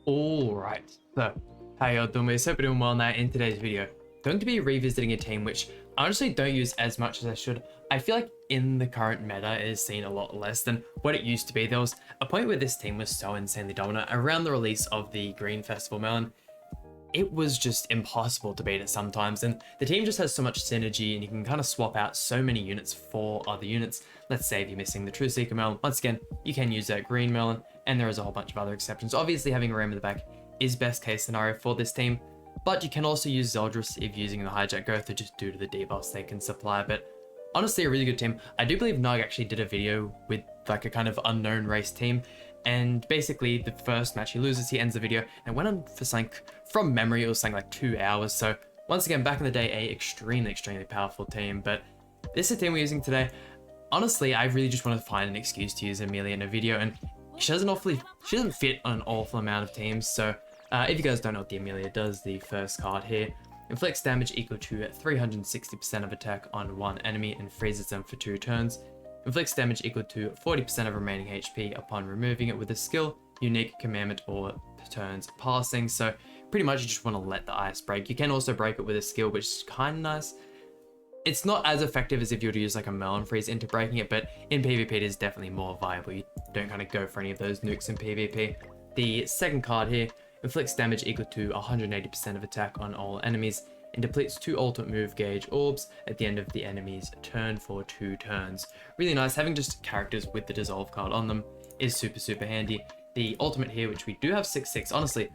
Alright, so how y'all doing? We're so doing well now. In today's video, going to be revisiting a team which I honestly don't use as much as I should. I feel like in the current meta it is seen a lot less than what it used to be. There was a point where this team was so insanely dominant around the release of the Green Festival Melon. It was just impossible to beat it sometimes, and the team just has so much synergy and you can kind of swap out so many units for other units. Let's say if you're missing the True Seeker Melon, once again, you can use that Green Melon, and there is a whole bunch of other exceptions. Obviously having Ram in the back is best case scenario for this team, but you can also use Zeldris if using the Hijack Gotha just due to the debuffs they can supply. But honestly, a really good team. I do believe Nug actually did a video with like a kind of unknown race team, and basically the first match he loses, he ends the video and went on for something, from memory it was something like 2 hours. So once again, back in the day, a extremely powerful team. But this is the team we're using today. Honestly, I really just want to find an excuse to use EMILIA in a video, and she doesn't fit on an awful amount of teams. So if you guys don't know what the EMILIA does, the first card here inflicts damage equal to 360% of attack on one enemy and freezes them for 2 turns. Inflicts damage equal to 40% of remaining HP upon removing it with a skill, unique, commandment, or turns passing. So pretty much you just want to let the ice break. You can also break it with a skill, which is kind of nice. It's not as effective as if you were to use like a Melon Freeze into breaking it, but in PvP it is definitely more viable. You don't kind of go for any of those nukes in PvP. The second card here inflicts damage equal to 180% of attack on all enemies and depletes 2 ultimate move gauge orbs at the end of the enemy's turn for 2 turns. Really nice. Having just characters with the dissolve card on them is super handy. The ultimate here, which we do have 6/6. Honestly,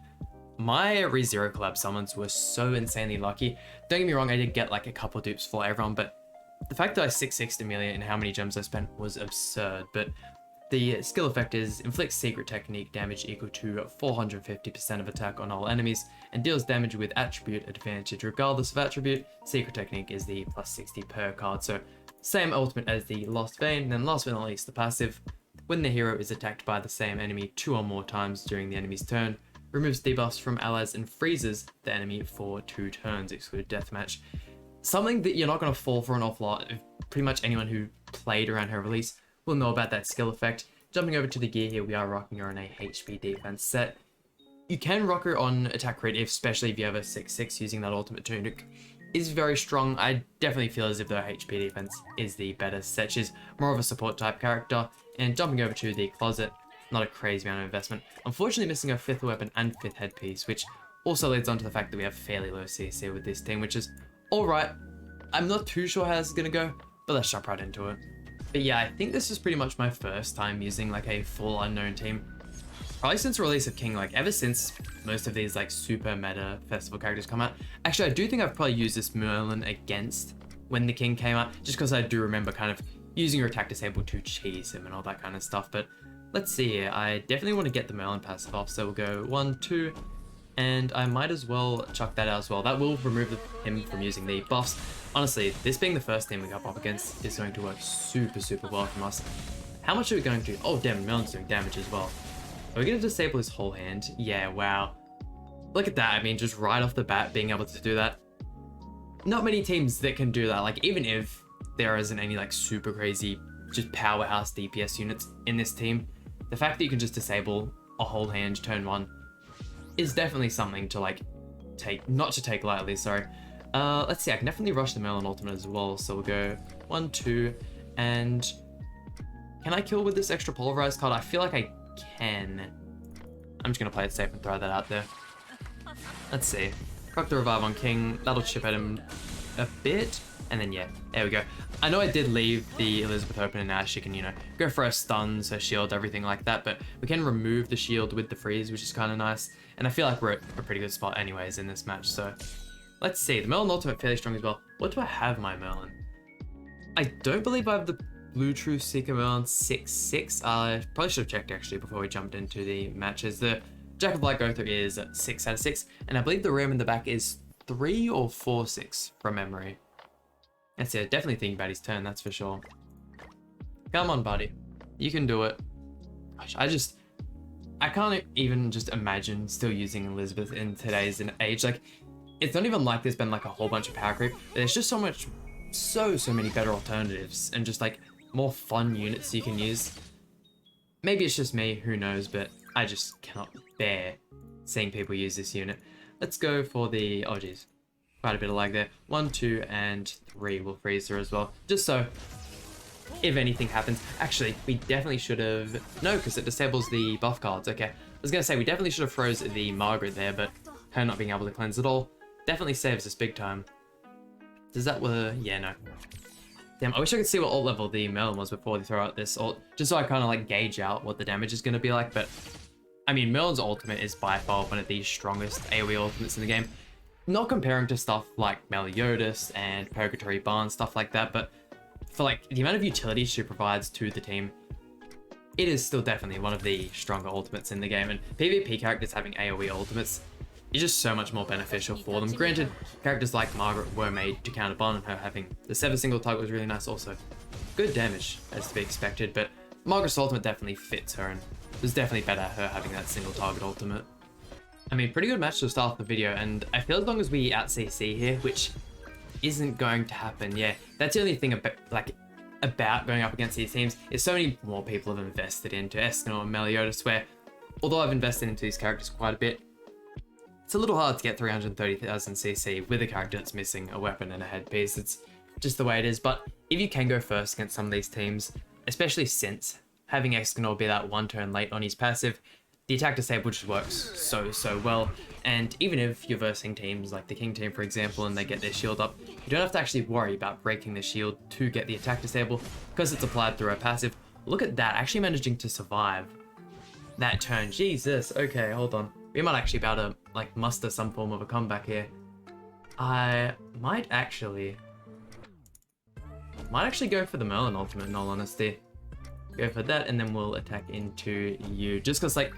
my ReZero collab summons were so insanely lucky. Don't get me wrong, I did get like a couple dupes for everyone, but the fact that I 6/6'd EMILIA and how many gems I spent was absurd. But the skill effect is inflicts secret technique damage equal to 450% of attack on all enemies and deals damage with attribute advantage regardless of attribute. Secret technique is the +60 per card, so same ultimate as the Lost Vein. And then last but not least, the passive. When the hero is attacked by the same enemy 2 or more times during the enemy's turn, removes debuffs from allies and freezes the enemy for 2 turns, exclude deathmatch. Something that you're not going to fall for an awful lot. Pretty much anyone who played around her release will know about that skill effect. Jumping over to the gear here, we are rocking her on a HP defense set. You can rock her on attack crit, especially if you have a 6/6 using that ultimate tunic. Is very strong. I definitely feel as if the HP defense is the better set. She's more of a support type character. And jumping over to the closet, not a crazy amount of investment. Unfortunately missing a 5th weapon and 5th headpiece, which also leads on to the fact that we have fairly low CC with this team, which is alright. I'm not too sure how this is going to go, but let's jump right into it. But yeah, I think this is pretty much my first time using like a full unknown team. Probably since the release of King, like ever since most of these like super meta festival characters come out. Actually, I do think I've probably used this Merlin against when the King came out, just because I do remember kind of using your attack disable to cheese him and all that kind of stuff. But let's see here. I definitely want to get the Merlin passive off, so we'll go 1, 2, and I might as well chuck that out as well. That will remove him from using the buffs. Honestly, this being the first team we got up against is going to work super well from us. How much are we going to? Oh damn, Merlin's doing damage as well. Are we going to disable his whole hand? Yeah, wow. Look at that. I mean, just right off the bat, being able to do that. Not many teams that can do that. Like, even if there isn't any like super crazy, just powerhouse DPS units in this team, the fact that you can just disable a whole hand turn 1 is definitely something to like not to take lightly, sorry. Let's see, I can definitely rush the Merlin ultimate as well. So we'll go 1, 2, and can I kill with this extra pulverized card? I feel like I can. I'm just gonna play it safe and throw that out there. Let's see. Proc the revive on King. That'll chip at him a bit. And then yeah, there we go. I know I did leave the Elizabeth open, and now she can, go for her stuns, her shield, everything like that, but we can remove the shield with the freeze, which is kind of nice. And I feel like we're at a pretty good spot anyways in this match, so let's see. The Merlin ultimate fairly strong as well. What do I have my Merlin? I don't believe I have the Blue True Seeker Merlin 6/6. I probably should have checked actually before we jumped into the matches. The Jack of Black Gotha is 6 out of 6, and I believe the Ram in the back is 3 or 4/6 from memory. That's it, definitely thinking about his turn, that's for sure. Come on, buddy. You can do it. Gosh, I can't even just imagine still using Elizabeth in today's age. Like, it's not even like there's been like a whole bunch of power creep. There's just so many better alternatives and just like more fun units you can use. Maybe it's just me, who knows, but I just cannot bear seeing people use this unit. Let's go for the, oh geez, quite a bit of lag there. 1, 2, and 3 will freeze her as well. Just so, if anything happens. Actually, we definitely should have, no, because it disables the buff cards. Okay, I was going to say, we definitely should have froze the Margaret there, but her not being able to cleanse at all definitely saves us big time. Does that work? Yeah, no. Damn, I wish I could see what ult level the Merlin was before they throw out this ult, just so I kind of like gauge out what the damage is going to be like. But I mean, Merlin's ultimate is by far one of the strongest AoE ultimates in the game. Not comparing to stuff like Meliodas and Purgatory Barn, stuff like that, but for like the amount of utility she provides to the team, it is still definitely one of the stronger ultimates in the game. And PvP characters having AoE ultimates is just so much more beneficial for them. Granted, characters like Margaret were made to counter Bond, and her having the 7 single target was really nice also. Good damage, as to be expected, but Margaret's ultimate definitely fits her, and it was definitely better her having that single target ultimate. I mean, pretty good match to start the video, and I feel as long as we out CC here, which isn't going to happen, yeah, that's the only thing about going up against these teams, is so many more people have invested into Escanor and Meliodas, where, although I've invested into these characters quite a bit, it's a little hard to get 330,000 CC with a character that's missing a weapon and a headpiece. It's just the way it is. But if you can go first against some of these teams, especially since having Escanor be that 1 turn late on his passive, the attack disable just works so well. And even if you're versing teams like the King team, for example, and they get their shield up, you don't have to actually worry about breaking the shield to get the attack disable because it's applied through a passive. Look at that, actually managing to survive that turn. Jesus, okay, hold on. We might actually be able to like muster some form of a comeback here. I might actually go for the Merlin ultimate, in all honesty. Go for that, and then we'll attack into you. Just because, like,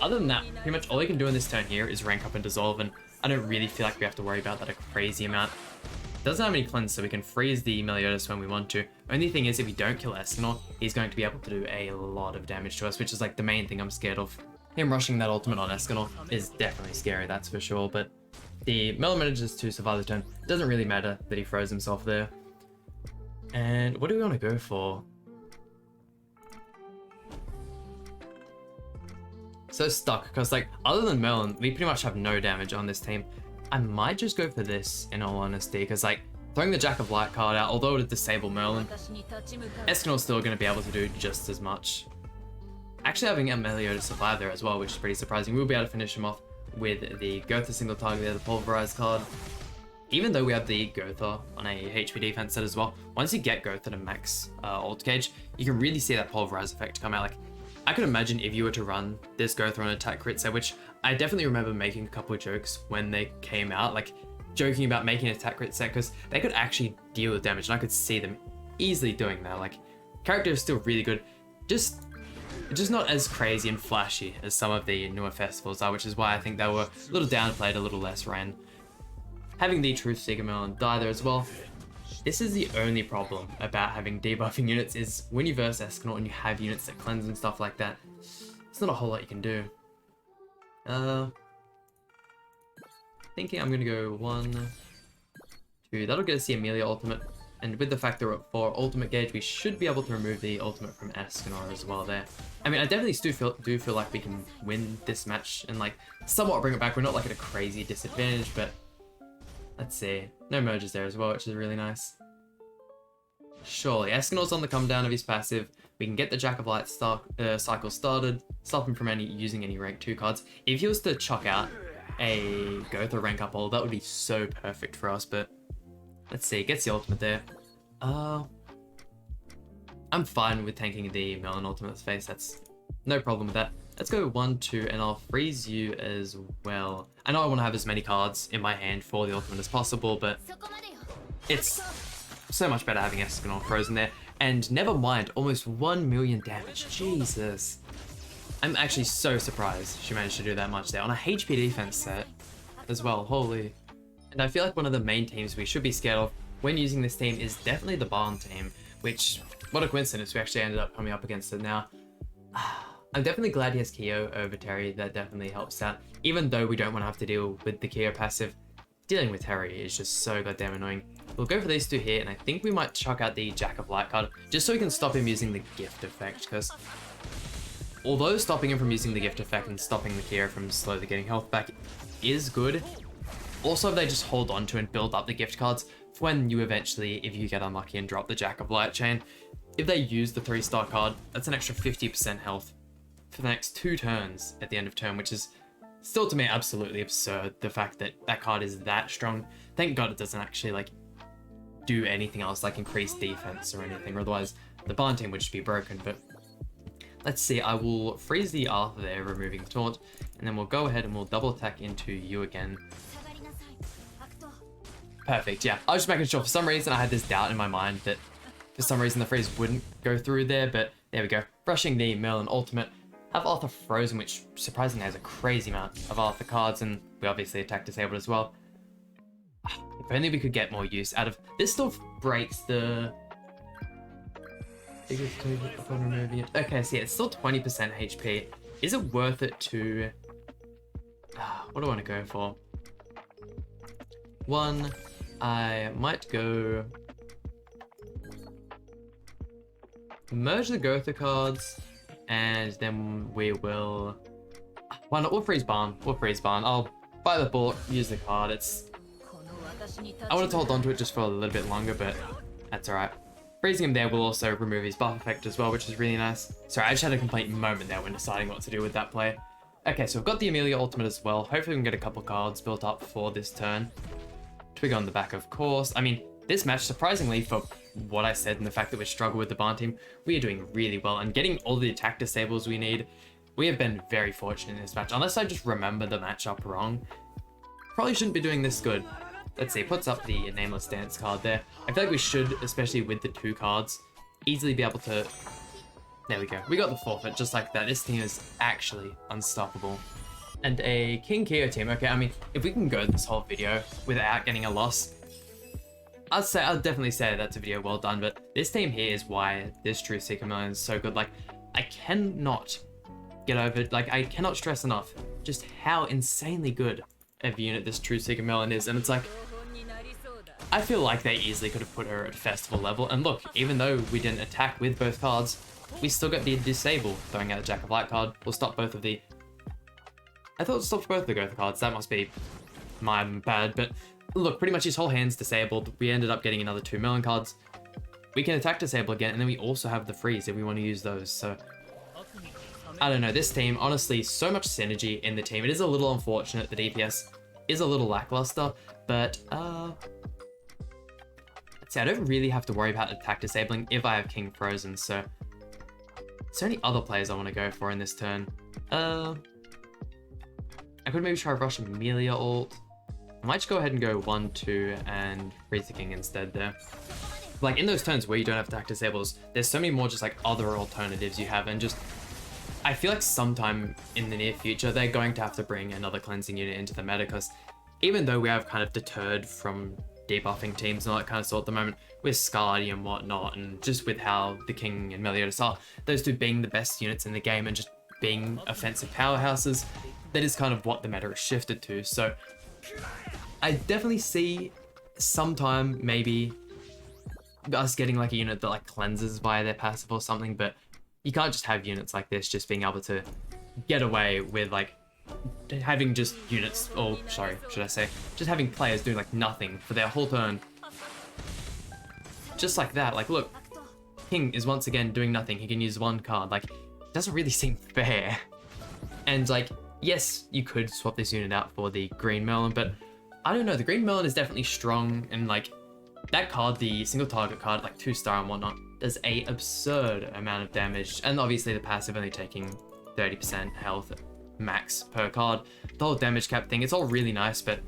other than that, pretty much all you can do in this turn here is rank up and dissolve, and I don't really feel like we have to worry about that a crazy amount. Doesn't have any cleanse, so we can freeze the Meliodas when we want to. Only thing is, if we don't kill Escanor, he's going to be able to do a lot of damage to us, which is like the main thing I'm scared of. Him rushing that ultimate on Escanor is definitely scary, that's for sure, but the Merlin manages to survive the turn. It doesn't really matter that he froze himself there. And what do we want to go for? So stuck, because like, other than Merlin, we pretty much have no damage on this team. I might just go for this, in all honesty, because like, throwing the Jack of Light card out, although it would disable Merlin, Escanor's still going to be able to do just as much. Actually having EMILIA to survive there as well, which is pretty surprising. We'll be able to finish him off with the Gotha single target there, the Pulverize card. Even though we have the Gotha on a HP defense set as well, once you get Gotha to max ult gauge, you can really see that Pulverize effect come out. Like, I could imagine if you were to run this Gotha on attack crit set, which I definitely remember making a couple of jokes when they came out, like joking about making an attack crit set, because they could actually deal with damage, and I could see them easily doing that. Like, character is still really good, just not as crazy and flashy as some of the newer festivals are, which is why I think they were a little downplayed, a little less ran. Having the Truth Seeker Merlin die there as well. This is the only problem about having debuffing units, is when you verse Escanor and you have units that cleanse and stuff like that, there's not a whole lot you can do. Thinking I'm gonna go 1, 2, that'll get us the EMILIA ultimate. And with the fact that we're at 4 ultimate gauge, we should be able to remove the ultimate from Escanor as well there. I mean, I definitely do feel like we can win this match and like somewhat bring it back. We're not like at a crazy disadvantage, but let's see. No merges there as well, which is really nice. Surely, Escanor's on the come down of his passive. We can get the Jack of Light cycle started, stop him from using any rank 2 cards. If he was to chuck out a Gotha rank up ult, that would be so perfect for us, but let's see, gets the ultimate there. I'm fine with tanking the Merlin ultimate's face, that's no problem with that. Let's go 1, 2, and I'll freeze you as well. I know I want to have as many cards in my hand for the ultimate as possible, but it's so much better having Escanor frozen there. And never mind, almost 1 million damage, Jesus. I'm actually so surprised she managed to do that much there on a HP defense set as well, holy. And I feel like one of the main teams we should be scared of when using this team is definitely the Barn team, which, what a coincidence, we actually ended up coming up against it now. I'm definitely glad he has Kyo over Terry, that definitely helps out. Even though we don't want to have to deal with the Kyo passive, dealing with Terry is just so goddamn annoying. We'll go for these two here, and I think we might chuck out the Jack of Light card, just so we can stop him using the gift effect, because although stopping him from using the gift effect and stopping the Kira from slowly getting health back is good, also if they just hold on to and build up the gift cards for when you eventually, if you get unlucky and drop the Jack of Light Chain, if they use the 3-star card, that's an extra 50% health for the next 2 turns at the end of turn, which is still to me absolutely absurd, the fact that that card is that strong. Thank God it doesn't actually like do anything else like increase defense or anything, or otherwise the Barn team would just be broken. But let's see, I will freeze the Arthur there, removing the taunt, and then we'll go ahead and we'll double attack into you again. Perfect, yeah. I was just making sure, for some reason I had this doubt in my mind that for some reason the freeze wouldn't go through there, but there we go. Brushing the Merlin ultimate, have Arthur frozen, which surprisingly has a crazy amount of Arthur cards, and we obviously attack disabled as well. If only we could get more use out of this. Still breaks the biggest token upon removing it. Okay, so yeah, it's still 20% HP. Is it worth it to what do I want to go for? One, I might go merge the Gotha cards, and then we will. Why not? We'll freeze Barn. We'll freeze Barn. I'll buy the bullet, use the card. I wanted to hold on to it just for a little bit longer, but that's alright. Freezing him there will also remove his buff effect as well, which is really nice. Sorry, I just had a complete moment there when deciding what to do with that play. Okay, so we've got the EMILIA ultimate as well. Hopefully we can get a couple cards built up for this turn. Twig on the back, of course. I mean, this match, surprisingly, for what I said and the fact that we struggle with the Barn team, we are doing really well. And getting all the attack disables we need, we have been very fortunate in this match. Unless I just remember the matchup wrong, probably shouldn't be doing this good. Let's see, puts up the Nameless Dance card there. I feel like we should, especially with the 2 cards, easily be able to... There we go. We got the forfeit just like that. This team is actually unstoppable. And a King Kyo team. Okay, I mean, if we can go this whole video without getting a loss, I'd definitely say that's a video well done. But this team here is why this True Seeker Million is so good. Like, I cannot get over, like, I cannot stress enough just how insanely good of unit this True Seeker Melon is. And it's like, I feel like they easily could have put her at festival level. And look, even though we didn't attack with both cards, we still got the disable. Throwing out the Jack of Light card will stop both of the... I thought it stopped both the Gotha cards. That must be my bad. But look, pretty much his whole hand's disabled. We ended up getting another 2 Melon cards. We can attack disable again, and then we also have the freeze if we want to use those. So I don't know, this team, honestly, so much synergy in the team. It is a little unfortunate that DPS is a little lackluster, but let's see, I don't really have to worry about attack disabling if I have King Frozen, so is there any other players I want to go for in this turn? I could maybe try Rush EMILIA ult. I might just go ahead and go 1-2 and freeze the King instead there. Like, in those turns where you don't have attack disables, there's so many more just like other alternatives you have, and just I feel like sometime in the near future, they're going to have to bring another cleansing unit into the meta, because even though we have kind of deterred from debuffing teams and all that kind of sort at the moment with Scardy and whatnot, and just with how the King and Meliodas are, those 2 being the best units in the game and just being offensive powerhouses, that is kind of what the meta has shifted to. So I definitely see sometime maybe us getting like a unit that like cleanses via their passive or something, but you can't just have units like this just being able to get away with like having just units, or sorry, should I say, just having players doing like nothing for their whole turn. Just like that, like look, King is once again doing nothing. He can use 1 card, like it doesn't really seem fair. And like, yes, you could swap this unit out for the Green Melon, but I don't know, the Green Melon is definitely strong, and like that card, the single target card, like 2-star and whatnot, does a absurd amount of damage, and obviously the passive only taking 30% health max per card. The whole damage cap thing, it's all really nice, but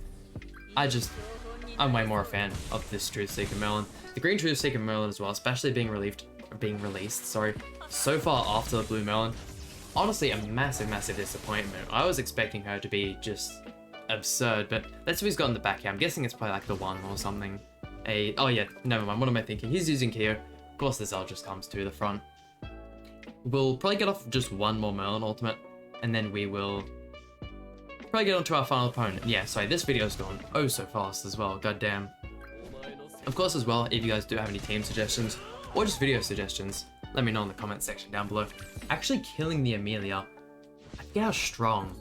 I'm way more a fan of this Truth Seeker Melon. The green Truth Seeker Melon as well, especially being released, so far after the blue Melon. Honestly, a massive disappointment. I was expecting her to be just absurd, but let's see who's got in the back here. I'm guessing it's probably like the 1 or something. Oh yeah, never mind, what am I thinking? He's using Kyo. Of course, this L just comes to the front. We'll probably get off just 1 more Merlin ultimate, and then we will probably get onto our final opponent. Yeah, sorry, this video's gone oh so fast as well, goddamn. Of course, as well, if you guys do have any team suggestions, or just video suggestions, let me know in the comment section down below. Actually killing the EMILIA, I forget how strong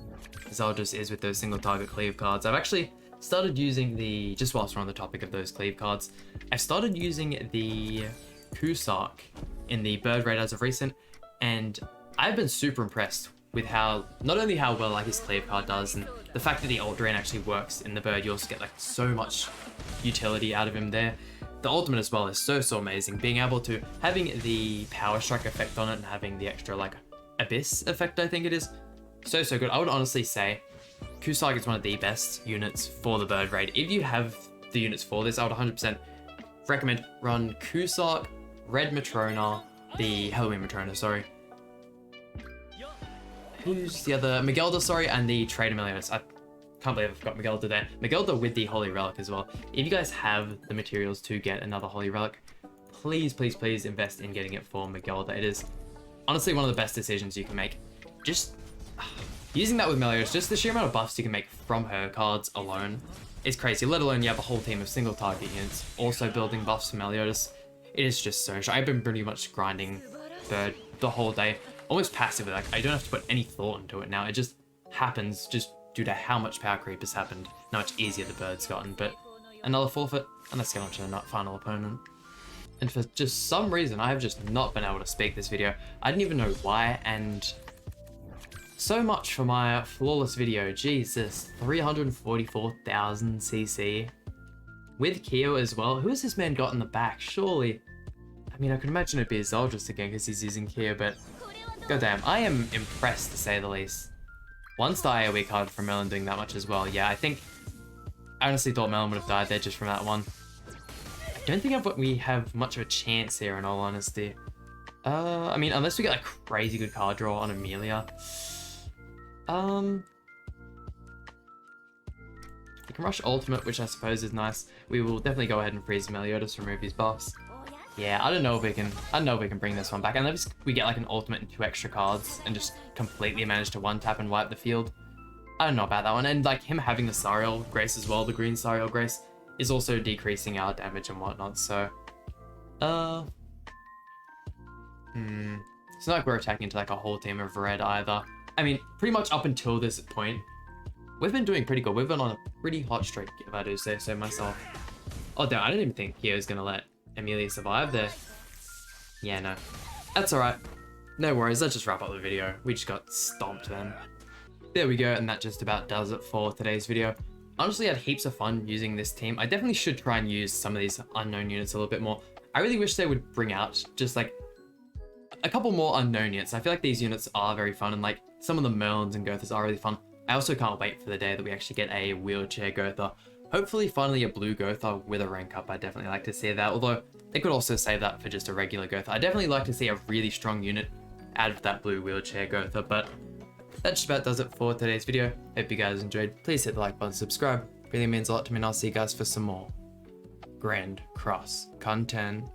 Zeldris is with those single target cleave cards. I've actually started using the, just whilst we're on the topic of those cleave cards, I've started using the Cusack in the bird raid as of recent, and I've been super impressed with how, not only how well like his cleave card does, and the fact that the ult drain actually works in the bird, you also get like so much utility out of him there. The ultimate as well is so amazing, being able to, having the power strike effect on it and having the extra like abyss effect, I think it is, so good. I would honestly say Cusack is one of the best units for the bird raid. If you have the units for this, I would 100% recommend run Cusack, Red Matrona, the Halloween Matrona, sorry. Who's the other? Miguelda, sorry, and the Trade Emilios. I can't believe I've got Miguelda there. Miguelda with the Holy Relic as well. If you guys have the materials to get another Holy Relic, please invest in getting it for Miguelda. It is honestly one of the best decisions you can make. Just using that with Melios, just the sheer amount of buffs you can make from her cards alone is crazy, let alone you have a whole team of single target units also building buffs for Meliodas. It is just so strong. I've been pretty much grinding bird the whole day, almost passively. Like, I don't have to put any thought into it now. It just happens just due to how much power creep has happened, how much easier the bird's gotten. But another forfeit, and let's get on to the final opponent. And for just some reason, I have just not been able to speak this video. I didn't even know why, and so much for my flawless video. Jesus, 344,000 CC. With Keo as well. Who has this man got in the back? Surely, I mean, I could imagine it'd be Zeldris again because he's using Keo, but goddamn, I am impressed to say the least. 1-star AoE card from Melon doing that much as well. Yeah, I honestly thought Melon would have died there just from that one. I don't think we have much of a chance here, in all honesty. I mean, unless we get a crazy good card draw on EMILIA. We can rush ultimate, which I suppose is nice. We will definitely go ahead and freeze Meliodas to remove his buffs. Yeah, I don't know if we can bring this one back. Unless we get like an ultimate and 2 extra cards and just completely manage to one-tap and wipe the field. I don't know about that one. And like him having the Sariel Grace as well, the green Sariel Grace, is also decreasing our damage and whatnot, so... It's not like we're attacking into like a whole team of red either. I mean, pretty much up until this point, we've been doing pretty good. We've been on a pretty hot streak, if I do say so myself. Oh damn, I didn't even think Kyo's gonna let EMILIA survive there. Yeah, no. That's alright. No worries, let's just wrap up the video. We just got stomped then. There we go, and that just about does it for today's video. Honestly, I had heaps of fun using this team. I definitely should try and use some of these unknown units a little bit more. I really wish they would bring out just like a couple more unknown units. I feel like these units are very fun, and like some of the Merlins and Gothas are really fun. I also can't wait for the day that we actually get a wheelchair Gotha. Hopefully finally a blue Gotha with a rank up. I'd definitely like to see that, although they could also save that for just a regular Gotha. I'd definitely like to see a really strong unit out of that blue wheelchair Gotha, but that just about does it for today's video. Hope you guys enjoyed. Please hit the like button, subscribe. Really means a lot to me, and I'll see you guys for some more Grand Cross content.